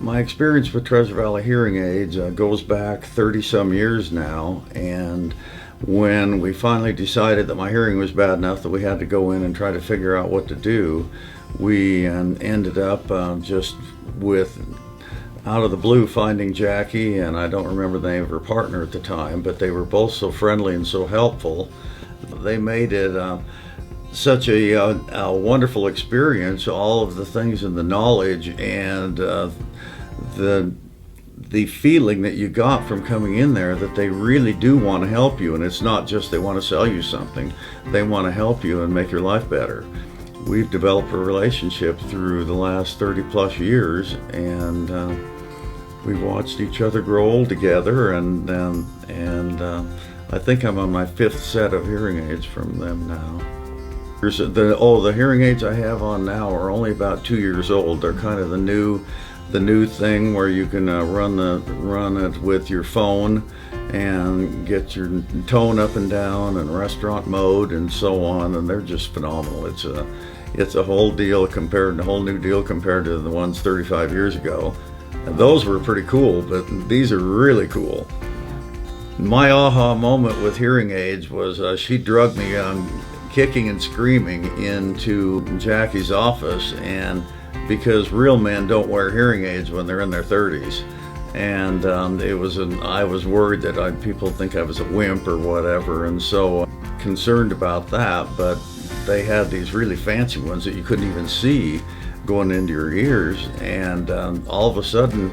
My experience with Treasure Valley Hearing Aids goes back 30 some years now, and when we finally decided that my hearing was bad enough that we had to go in and try to figure out what to do, we ended up just with out of the blue finding Jackie, and I don't remember the name of her partner at the time, but they were both so friendly and so helpful. They made it such a wonderful experience, all of the things and the knowledge and the feeling that you got from coming in there that they really do want to help you, and it's not just they want to sell you something, they want to help you and make your life better. We've developed a relationship through the last 30 plus years, and we've watched each other grow old together, and I think I'm on my 5th set of hearing aids from them now. The hearing aids I have on now are only about 2 years old. They're kind of the new thing where you can run it with your phone and get your tone up and down and restaurant mode and so on, and they're just phenomenal. It's a whole new deal compared to the ones 35 years ago. And those were pretty cool, but these are really cool. My aha moment with hearing aids was she drugged me kicking and screaming into Jackie's office, and because real men don't wear hearing aids when they're in their 30s, and I was worried that people think I was a wimp or whatever, and so concerned about that. But they had these really fancy ones that you couldn't even see going into your ears, and all of a sudden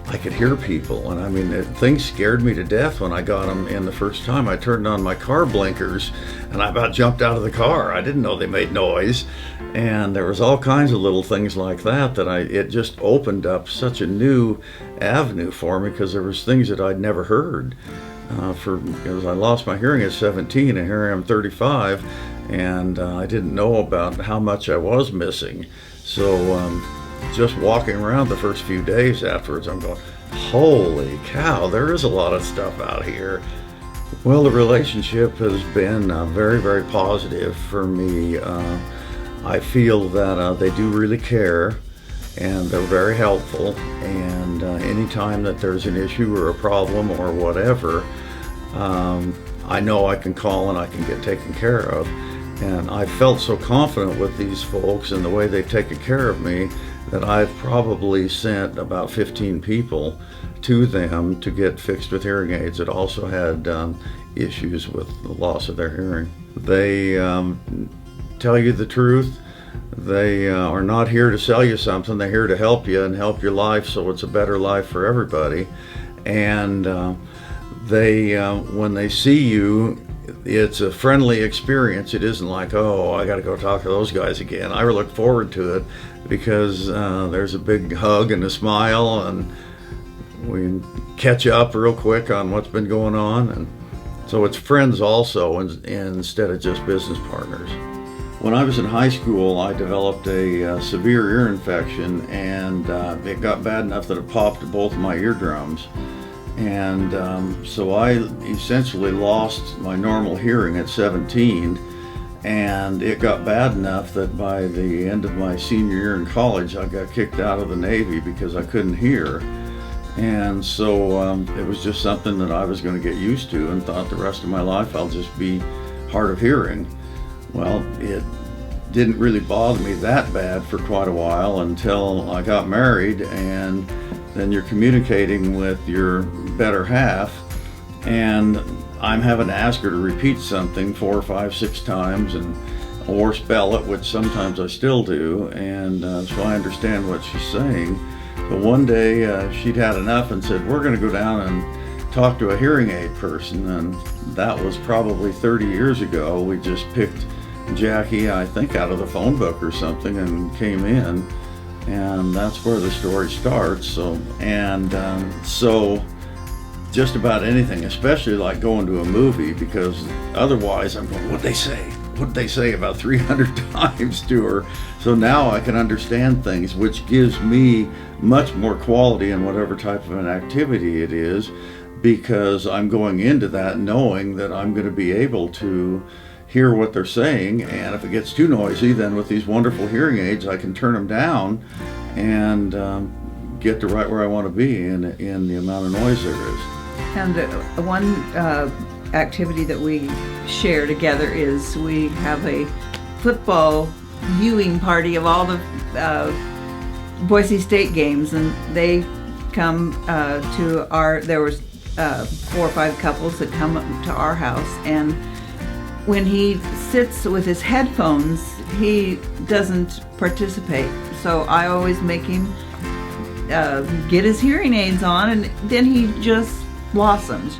I could hear people, and I mean, things scared me to death when I got them in the first time. I turned on my car blinkers and I about jumped out of the car. I didn't know they made noise, and there was all kinds of little things like that it just opened up such a new avenue for me, because there was things that I'd never heard. Because I lost my hearing at 17, and here I am 35, and I didn't know about how much I was missing. So just walking around the first few days afterwards, I'm going, holy cow, there is a lot of stuff out here. Well, the relationship has been very, very positive for me. I feel that they do really care, and they're very helpful, and anytime that there's an issue or a problem or whatever, I know I can call and I can get taken care of. And I felt so confident with these folks and the way they've taken care of me that I've probably sent about 15 people to them to get fixed with hearing aids that also had issues with the loss of their hearing. They tell you the truth. They are not here to sell you something. They're here to help you and help your life so it's a better life for everybody. And when they see you, it's a friendly experience. It isn't like, oh, I got to go talk to those guys again. I look forward to it because there's a big hug and a smile, and we catch up real quick on what's been going on. And so it's friends also, instead of just business partners. When I was in high school, I developed a severe ear infection, and it got bad enough that it popped both my eardrums. And so I essentially lost my normal hearing at 17, and it got bad enough that by the end of my senior year in college, I got kicked out of the Navy because I couldn't hear. And so it was just something that I was going to get used to, and thought the rest of my life I'll just be hard of hearing. Well, it didn't really bother me that bad for quite a while until I got married, and then you're communicating with your better half, and I'm having to ask her to repeat something 4, 5, 6 times, or spell it, which sometimes I still do, and so I understand what she's saying. But one day she'd had enough and said, we're going to go down and talk to a hearing aid person, and that was probably 30 years ago. We just picked Jackie, I think, out of the phone book or something, and came in. And that's where the story starts. So just about anything, especially like going to a movie, because otherwise I'm going, what'd they say? What'd they say about 300 times to her? So now I can understand things, which gives me much more quality in whatever type of an activity it is, because I'm going into that knowing that I'm going to be able to hear what they're saying, and if it gets too noisy, then with these wonderful hearing aids I can turn them down and get to right where I want to be in the amount of noise there is. And one activity that we share together is we have a football viewing party of all the Boise State games, and they come to there was 4 or 5 couples that come up to our house, and when he sits with his headphones, he doesn't participate. So I always make him get his hearing aids on, and then he just blossoms.